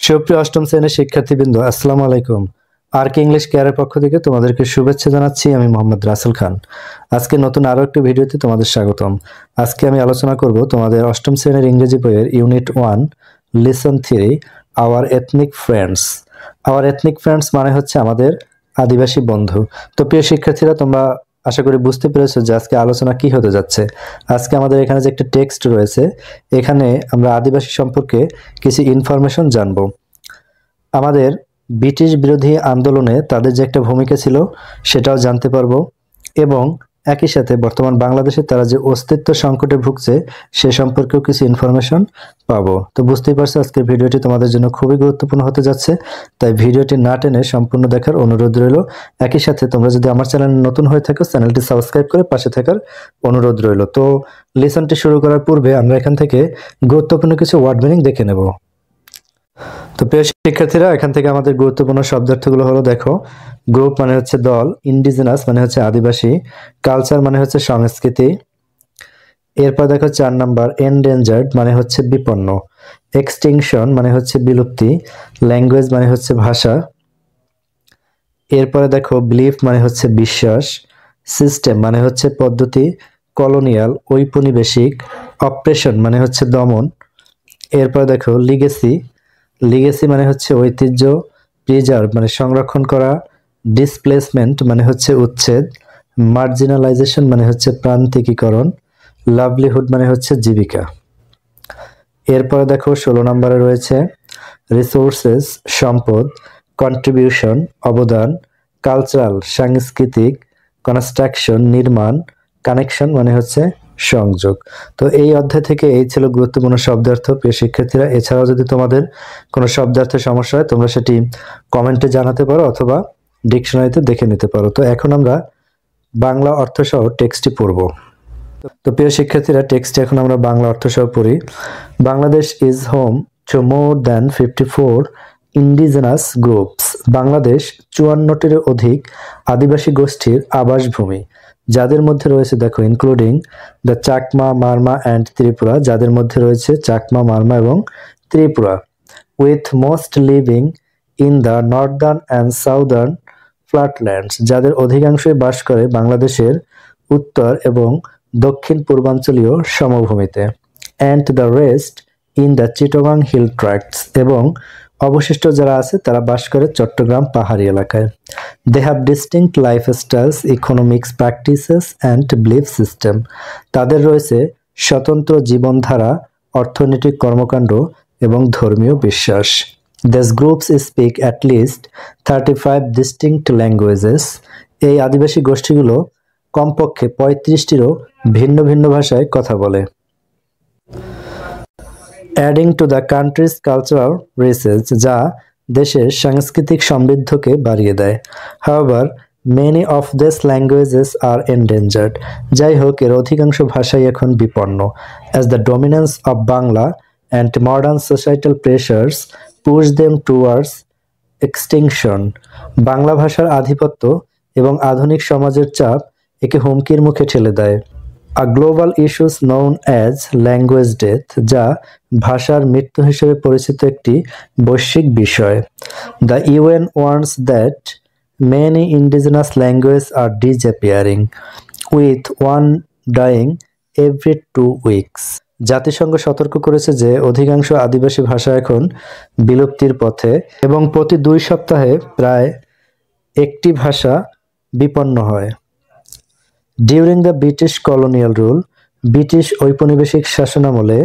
সুপ্রিয় অষ্টম শ্রেণীর শিক্ষার্থীবৃন্দ, আসসালামু আলাইকুম। আর কে ইংলিশ কেয়ারের পক্ষ থেকে তোমাদেরকে শুভেচ্ছা জানাচ্ছি। আমি মোহাম্মদ রাসেল খান। আজকে নতুন আরো একটি ভিডিওতে তোমাদের স্বাগতম। আজকে আমি আলোচনা করব তোমাদের অষ্টম শ্রেণীর ইংরেজি বইয়ের unit 1 lesson 3 hour ethnic friends. Hour ethnic friends মানে হচ্ছে আমাদের আদিবাসী বন্ধু। তো প্রিয় শিক্ষার্থীরা, তোমরা আশা করি বুঝতে পেরেছো যে আজকে আলোচনা কি হতে যাচ্ছে। আজকে আমাদের এখানে যে একটা টেক্সট রয়েছে, এখানে আমরা আদিবাসী সম্পর্কে কিছু ইনফরমেশন জানবো। আমাদের ব্রিটিশ বিরোধী আন্দোলনে তাদের যে একটা ভূমিকা ছিল সেটাও জানতে পারবো, এবং একই সাথে বর্তমান বাংলাদেশে তারা যে অস্তিত্ব সংকটে ভুগছে সে সম্পর্কেও কিছু ইনফরমেশন পাবো। তো বুঝতেই পারছো আজকের ভিডিওটি তোমাদের জন্য খুবই গুরুত্বপূর্ণ হতে যাচ্ছে, তাই ভিডিওটি না টেনে সম্পূর্ণ দেখার অনুরোধ রইল। একই সাথে তোমরা যদি আমার চ্যানেল নতুন হয়ে থাকো, চ্যানেলটি সাবস্ক্রাইব করে পাশে থাকার অনুরোধ রইল। তো লেসনটি শুরু করার পূর্বে আমরা এখান থেকে গুরুত্বপূর্ণ কিছু ওয়ার্ড মিনিং দেখে নেব। তো প্রিয় শিক্ষার্থীরা, এখান থেকে আমাদের গুরুত্বপূর্ণ শব্দার্থগুলো হলো, দেখো, গ্রুপ মানে হচ্ছে দল, ইন্ডিজিনাস মানে হচ্ছে আদিবাসী, কালচার মানে হচ্ছে সংস্কৃতি, এরপর দেখো 4 নাম্বার এন্ডেঞ্জার্ড মানে হচ্ছে বিপন্ন, এক্সটিংশন মানে হচ্ছে বিলুপ্তি, ল্যাঙ্গুয়েজ মানে হচ্ছে ভাষা, এরপরে দেখো বিলিফ মানে হচ্ছে বিশ্বাস, সিস্টেম মানে হচ্ছে পদ্ধতি, কলোনিয়াল ঔপনিবেশিক, অপ্রেশন মানে হচ্ছে দমন, এরপর দেখো লিগেসি, লিগেসি মানে হচ্ছে ঐতিহ্য, প্রিজার্ভ মানে সংরক্ষণ করা, ডিসপ্লেসমেন্ট মানে হচ্ছে উচ্ছেদ, মার্জিনালাইজেশন মানে হচ্ছে প্রান্তিকীকরণ, লাভলিহুড মানে হচ্ছে জীবিকা। এরপরে দেখো 16 নম্বরে রয়েছে রিসোর্সেস সম্পদ, কন্ট্রিবিউশন অবদান, কালচারাল সাংস্কৃতিক, কনস্ট্রাকশন নির্মাণ, কানেকশন মানে হচ্ছে সংযোগ। তো এই অধ্যায় থেকে এই ছিল গুরুত্বপূর্ণ শব্দার্থ। প্রিয় শিক্ষার্থীরা, এছাড়াও যদি তোমাদের কোনো শব্দার্থের সমস্যা হয় তোমরা সেটি কমেন্টে জানাতে পারো অথবা ডিকশনারিতে দেখে নিতে পারো। তো এখন আমরা বাংলা অর্থসহ টেক্সটটি পড়ব। তো প্রিয় শিক্ষার্থীরা, টেক্সটটি এখন আমরা বাংলা অর্থসহ পড়ি। Bangladesh is home to more than 54 indigenous groups. Bangladesh 54টির অধিক আদিবাসী গোষ্ঠীর আবাসভূমি, যাদের মধ্যে রয়েছে, দেখো, including the Chakma, Marma and Tripura, যাদের মধ্যে রয়েছে চাকমা, মারমা এবং Tripura, with most living in the northern and southern flatlands, যাদের অধিকাংশই বাস করে বাংলাদেশের উত্তর এবং দক্ষিণ পূর্বাঞ্চলীয় সমভূমিতে, and the rest in the Chittagong hill tracts, এবং অবশিষ্ট যারা আছে তারা বাস করে চট্টগ্রাম পাহাড়ি এলাকায়। They have distinct lifestyles, economics practices and belief system, তাদের রয়েছে স্বতন্ত্র জীবনধারা, অর্থনৈতিক কর্মকাণ্ড এবং ধর্মীয় বিশ্বাস। These groups speak at least 35 distinct languages. এই আদিবাসী গোষ্ঠীগুলো কমপক্ষে 35টিরও ভিন্ন ভিন্ন ভাষায় কথা বলে। Adding to the country's cultural research, যা দেশের সাংস্কৃতিক সমৃদ্ধকে বাড়িয়ে দেয়। However, many of these languages are endangered. যাই হোক, এর অধিকাংশ ভাষাই এখন বিপন্ন। As the dominance of Bangla and modern societal pressures push them towards extinction. Bangla ভাষার আধিপত্য এবং আধুনিক সমাজের চাপ একে হুমকির মুখে ঠেলে দেয়। A global issues known as language death, যা ভাষার মৃত্যু হিসেবে পরিচিত একটি বৈশ্বিক বিষয়। The UN warns that many indigenous languages are disappearing, with one dying every 2 weeks. জাতিসংঘ সতর্ক করেছে যে অধিকাংশ আদিবাসী ভাষা এখন বিলুপ্তির পথে এবং প্রতি 2 সপ্তাহে প্রায় একটি ভাষা বিপন্ন হয়। During the British colonial rule, British ঔপনিবেশিক শাসনামলে,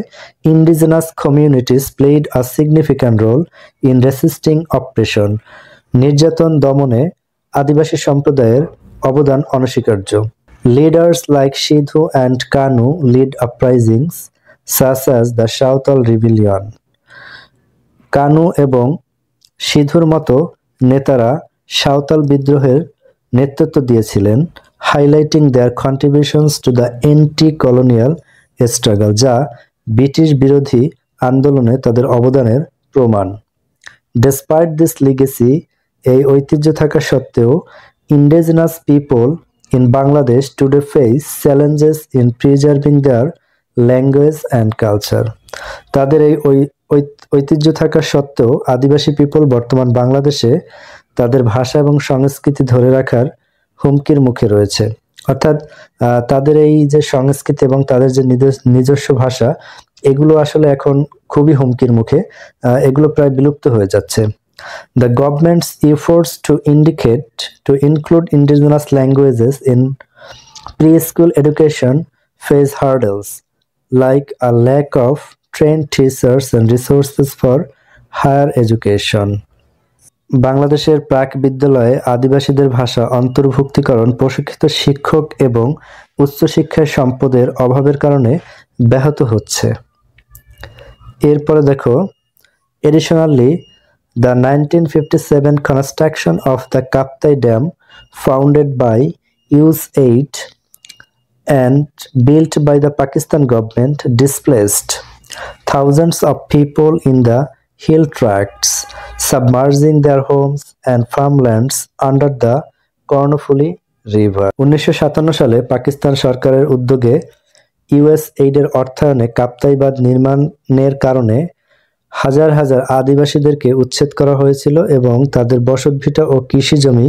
indigenous communities played a significant role in resisting oppression. নির্যাতন দমনে আদিবাসী সম্প্রদায়ের অবদান অনস্বীকার্য। Leaders like Sidhu and Kanu lead uprisings such as the Sautal Rebellion. Kanu এবং সিধুর মতো নেতারা সাঁওতাল বিদ্রোহের নেতৃত্ব দিয়েছিলেন, highlighting their contributions to the anti-colonial struggle, যা ব্রিটিশ বিরোধী আন্দোলনে তাদের অবদানের প্রমাণ। Despite this legacy, এই ঐতিহ্য থাকা সত্ত্বেও, indigenous people in Bangladesh today face challenges in preserving their language and culture. তাদের এই ঐতিহ্য থাকা সত্ত্বেও আদিবাসী পিপল বর্তমান বাংলাদেশে তাদের ভাষা এবং সংস্কৃতি ধরে রাখার হুমকির মুখে রয়েছে। অর্থাৎ তাদের এই যে সংস্কৃতি এবং তাদের যে নিজস্ব ভাষা, এগুলো আসলে এখন খুবই হুমকির মুখে, এগুলো প্রায় বিলুপ্ত হয়ে যাচ্ছে। The government's efforts to include indigenous languages in preschool education face hurdles, like a lack of trained teachers and resources for higher education. বাংলাদেশের প্রাক বিদ্যালয়ে আদিবাসীদের ভাষা অন্তর্ভুক্তিকরণ প্রশিক্ষিত শিক্ষক এবং উচ্চশিক্ষায় সম্পদের অভাবের কারণে ব্যাহত হচ্ছে। এরপরে দেখো, additionally, the 1957 construction of the Kaptai Dam, founded by USAID and built by the Pakistan government, displaced thousands of people in the hill tracts, submerging their homes and farmlands under the Karnaphuli river. 1957 সালে পাকিস্তান সরকারের উদ্যোগে ইউএসএইডের অর্থায়নে কাপ্তাই বাঁধ নির্মাণের কারণে হাজার হাজার আদিবাসীদেরকে উচ্ছেদ করা হয়েছিল এবং তাদের বসতভিটা ও কৃষি জমি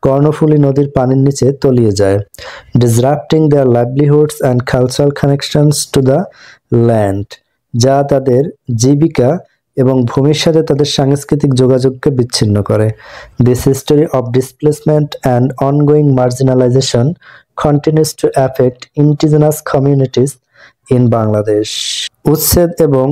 কর্ণফুলী নদীর পানির নিচে তলিয়ে যায়, disrupting their livelihoods and cultural connections to the land, যা তাদের জীবিকা এবং ভূমির সাথে তাদের সাংস্কৃতিক যোগাযোগকে বিচ্ছিন্ন করে। This history of displacement and ongoing marginalisation continues to affect indigenous communities in Bangladesh. উচ্ছেদ এবং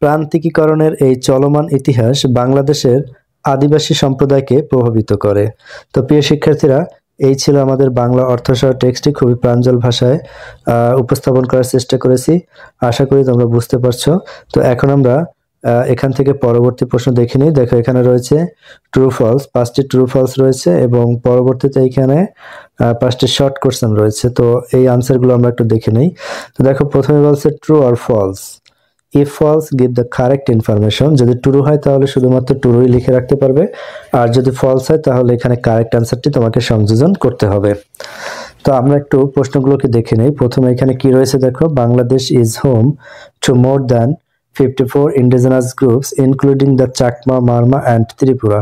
প্রান্তিকীকরণের এই চলমান ইতিহাস বাংলাদেশের আদিবাসী সম্প্রদায়কে প্রভাবিত করে। তো প্রিয় শিক্ষার্থীরা, এই ছিল আমাদের বাংলা অর্থসহ টেক্সটটি, খুবই প্রাঞ্জল ভাষায় উপস্থাপন করার চেষ্টা করেছি। আশা করি তোমরা বুঝতে পারছো। তো এখন আমরা এখান থেকে পরবর্তী প্রশ্ন দেখে নিই। দেখো, এখানে রয়েছে ট্রু ফলস, 5টি ট্রু ফলস রয়েছে এবং পরবর্তীতে এইখানে 5টি শর্ট কোশ্চেন রয়েছে। তো এই আনসারগুলো আমরা একটু দেখে নিই। তো দেখো, প্রথমে বলছে true or false. If false give the correct information. যদি ট্রু হয় তাহলে শুধুমাত্র ট্রুই লিখে রাখতে পারবে, আর যদি ফলস হয় তাহলে এখানে কারেক্ট আনসারটি তোমাকে সংযোজন করতে হবে। তো আমরা একটু প্রশ্নগুলোকে দেখে নেই। প্রথমে এখানে কি রয়েছে দেখো, Bangladesh is home to more than 54 indigenous groups including the Chakma, Marma and Tripura.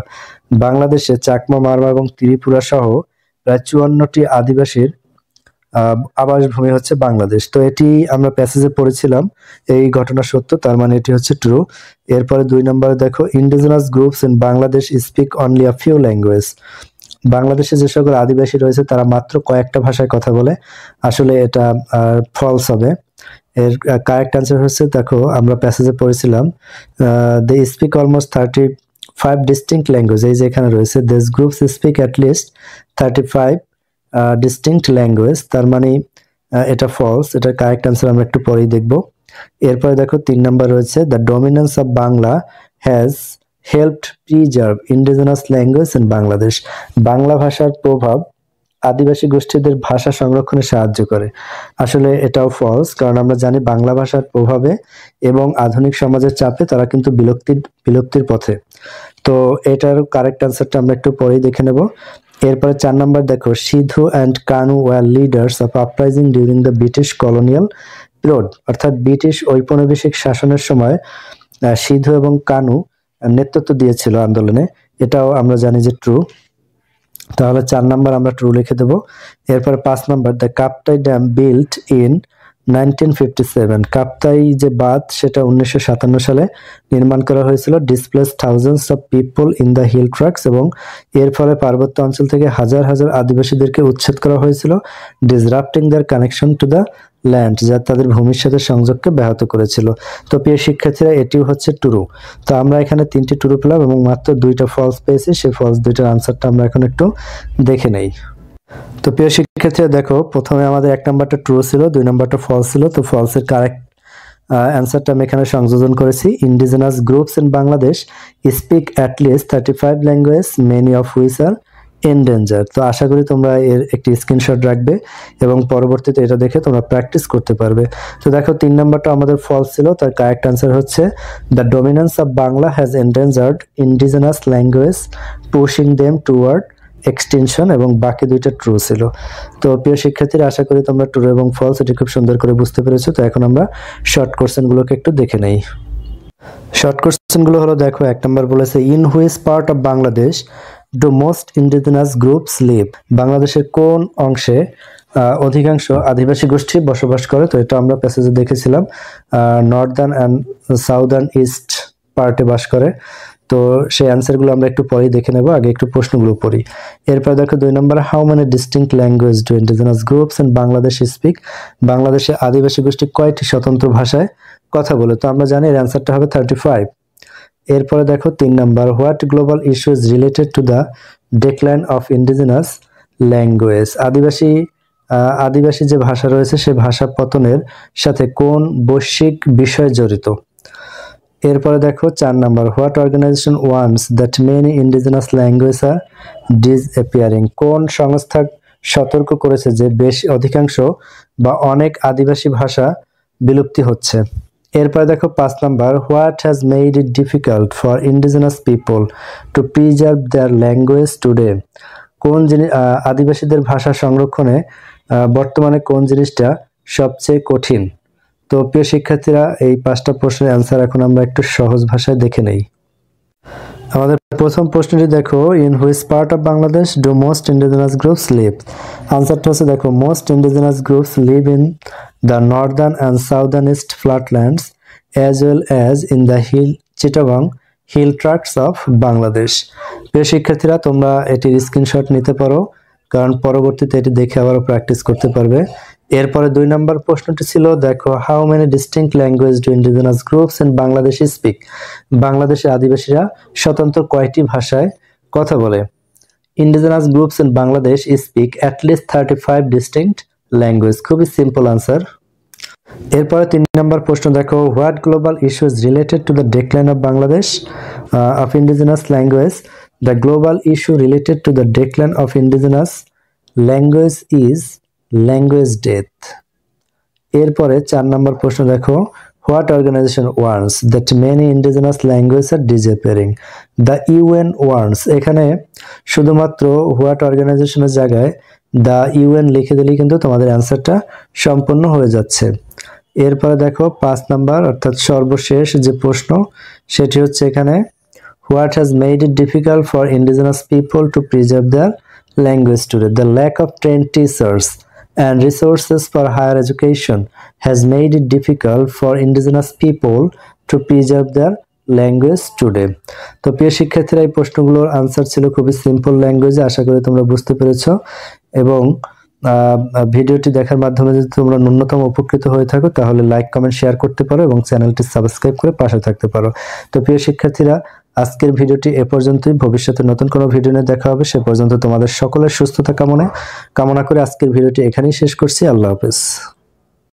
বাংলাদেশে চাকমা, মারমা এবং ত্রিপুরা সহ প্রায় 54টি আদিবাসীর আবাসভূমি হচ্ছে বাংলাদেশ। তো এটি আমরা প্যাসেজে পড়েছিলাম, এই ঘটনা সত্য, তার মানে এটি হচ্ছে ট্রু। এরপরে 2 নম্বরে দেখো, indigenous groups in Bangladesh speak only a few language. বাংলাদেশে যে সকল আদিবাসী রয়েছে তারা মাত্র কয়েকটা ভাষায় কথা বলে। আসলে এটা ফলস হবে। এর কারেক্ট আনসার হচ্ছে, দেখো আমরা প্যাসেজে পড়েছিলাম, they speak almost 35 distinct language. এই যে এখানে রয়েছে, this groups speak at least 35 distinct language, তার মানে এটা ফলস। এটার কারেক্ট আনসার আমরা একটু পরেই দেখব। এরপরে দেখো 3 নম্বর রয়েছে, the dominance of Bangla has helped preserve indigenous language in Bangladesh. Bangla ভাষার প্রভাব আদিবাসী গোষ্ঠীদের ভাষা সংরক্ষণে সাহায্য করে। আসলে এটাও ফলস, কারণ আমরা জানি বাংলা ভাষার প্রভাবে এবং আধুনিক সমাজের চাপে তারা কিন্তু বিলুপ্তির পথে। তো এটার কারেক্ট আনসারটা আমরা একটু পরেই দেখে নেব। এরপরে 4 নম্বর দেখো, Sidhu and Kanu war leaders of uprising during the British colonial period. অর্থাৎ ব্রিটিশ ঔপনিবেশিক শাসনের সময় সিধু এবং কানু নেতৃত্ব দিয়েছিল আন্দোলনে। এটাও আমরা জানি যে ট্রু। তাহলে 4 নম্বর আমরা ট্রু লিখে দেব। এরপর 5 নম্বর, the Kaptai dam built in 1957। Kaptai যে বাঁধ সেটা 1957 সালে নির্মাণ করা হয়েছিল। Displace thousands of people in the hill tracts, এবং এর ফলে পার্বত্য অঞ্চল থেকে হাজার হাজার আদিবাসীদেরকে উচ্ছেদ করা হয়েছিল। Disrupting their connection to the land, যা তাদের ভূমির সাথে সংযোগকে ব্যাহত করেছিল। তো প্রিয় শিক্ষার্থীরা, এটিও হচ্ছে ট্রু। তো আমরা এখানে 3টি ট্রু পেলাম এবং মাত্র 2টা ফলস পেয়েছি। সেই ফলস 2টার আনসারটা আমরা এখন একটু দেখে নেই। তো প্রিয় শিক্ষার্থীরা দেখো, প্রথমে আমাদের 1 নাম্বারটা ট্রু ছিল, 2 নাম্বারটা ফলস ছিল। তো ফলসের কারেক্ট অ্যান্সারটা আমি এখানে সংযোজন করেছি। Indigenous groups in Bangladesh speak at least 35 language, many of which are endanger. তো আশা করি তোমরা এর একটি স্ক্রিনশট রাখবে এবং পরবর্তীতে এটা দেখে তোমরা প্র্যাকটিস করতে পারবে। তো দেখো 3 নাম্বারটা আমাদের ফলস ছিল, তার কারেক্ট অ্যান্সার হচ্ছে, the dominance of Bangla has endangered indigenous language pushing them toward extension, এবং বাকি 2টা ট্রু ছিল। তো প্রিয় শিক্ষার্থীরা, আশা করি তোমরা ট্রু এবং ফলস এটি খুব সুন্দর করে বুঝতে পেরেছো। তো এখন আমরা শর্ট কোশ্চেনগুলোকে একটু দেখে নেই। শর্ট কোশ্চেনগুলো হলো দেখো, 1 নম্বর বলেছে in which part of Bangladesh do most indigenous groups live. বাংলাদেশের কোন অংশে অধিকাংশ আদিবাসী গোষ্ঠী বসবাস করে? তো এটা আমরা প্যাসেজে দেখেছিলাম, নর্দার্ন অ্যান্ড সাউদার্ন ইস্ট পার্টে বাস করে। তো সেই অ্যান্সারগুলো আমরা একটু পরেই দেখে নেব, আগে একটু প্রশ্নগুলো পড়ি। এরপর দেখো 2 নম্বর, how many distinct language do indigenous groups in Bangladesh speak. বাংলাদেশে আদিবাসী গোষ্ঠী কয়টি স্বতন্ত্র ভাষায় কথা বলে? তো আমরা জানি এর অ্যান্সারটা হবে 35। এরপরে দেখো 3 নম্বর, what global issue is related to the decline of indigenous language. আদিবাসী যে ভাষা রয়েছে সে ভাষা পতনের সাথে কোন বৈশ্বিক বিষয় জড়িত? এরপরে দেখো 4 নম্বর, what organisation wants that many indigenous language are disappearing. কোন সংস্থা সতর্ক করেছে যে অধিকাংশ বা অনেক আদিবাসী ভাষা বিলুপ্তি হচ্ছে? এরপরে দেখো 5 নম্বর, what has made it difficult for indigenous people to preserve their language today. কোন জিনিস আদিবাসীদের ভাষা সংরক্ষণে বর্তমানে কোন জিনিসটা সবচেয়ে কঠিন? তো প্রিয় শিক্ষার্থীরা, এই 5টা প্রশ্নের অ্যান্সার এখন আমরা একটু সহজ ভাষায় দেখে নেই। আমাদের প্রথম প্রশ্নটি দেখো, in which part of Bangladesh do most indigenous groups live. আনসারটা হচ্ছে দেখো, most indigenous groups live in the northern and southern east flatlands as well as in the Chittagong hill tracts of Bangladesh. প্রিয় শিক্ষার্থীরা, তোমরা এটির স্ক্রিনশট নিতে পারো, কারণ পরবর্তীতে এটি দেখে আবারও প্র্যাকটিস করতে পারবে। এরপরে 2 নম্বর প্রশ্নটি ছিল দেখো, how many distinct language do indigenous groups in Bangladesh speak. বাংলাদেশের আদিবাসীরা স্বতন্ত্র কয়টি ভাষায় কথা বলে? Indigenous groups in Bangladesh speak at least 35 distinct language. খুবই সিম্পল আনসার। এরপরে 3 নম্বর প্রশ্ন দেখো, what global issues related to the decline of Bangladesh of indigenous language. The global issue related to the decline of indigenous language is language death. এরপরে 4 নম্বর প্রশ্ন দেখো, what organisation wants that many indigenous language are disappearing. The UN wants, এখানে শুধুমাত্র what অর্গানাইজেশনের জায়গায় the UN লিখে দিলেই কিন্তু তোমাদের অ্যান্সারটা সম্পূর্ণ হয়ে যাচ্ছে। এরপরে দেখো 5 নাম্বার অর্থাৎ সর্বশেষ যে প্রশ্ন সেটি হচ্ছে এখানে, what has made it difficult for indigenous people to preserve their language today. The lack of trained teachers and resources for higher education has made it difficult for indigenous people to preserve their language today. তো প্রিয় শিক্ষার্থীরা, এই প্রশ্নগুলোর answer ছিল খুবই simple ল্যাঙ্গুয়েজে। আশা করি তোমরা বুঝতে পেরেছো, এবং ভিডিওটি দেখার মাধ্যমে যদি তোমরা ন্যূনতম উপকৃত হয়ে থাকো তাহলে লাইক, কমেন্ট, শেয়ার করতে পারো এবং চ্যানেলটি সাবস্ক্রাইব করে পাশে থাকতে পারো। তো প্রিয় শিক্ষার্থীরা, আজকের ভিডিওটি এ পর্যন্তই। ভবিষ্যতে নতুন কোনো ভিডিও নিয়ে দেখা হবে। সে পর্যন্ত তোমাদের সকলের সুস্থতা কামনা করে আজকের ভিডিওটি এখানেই শেষ করছি। আল্লাহ হাফেজ।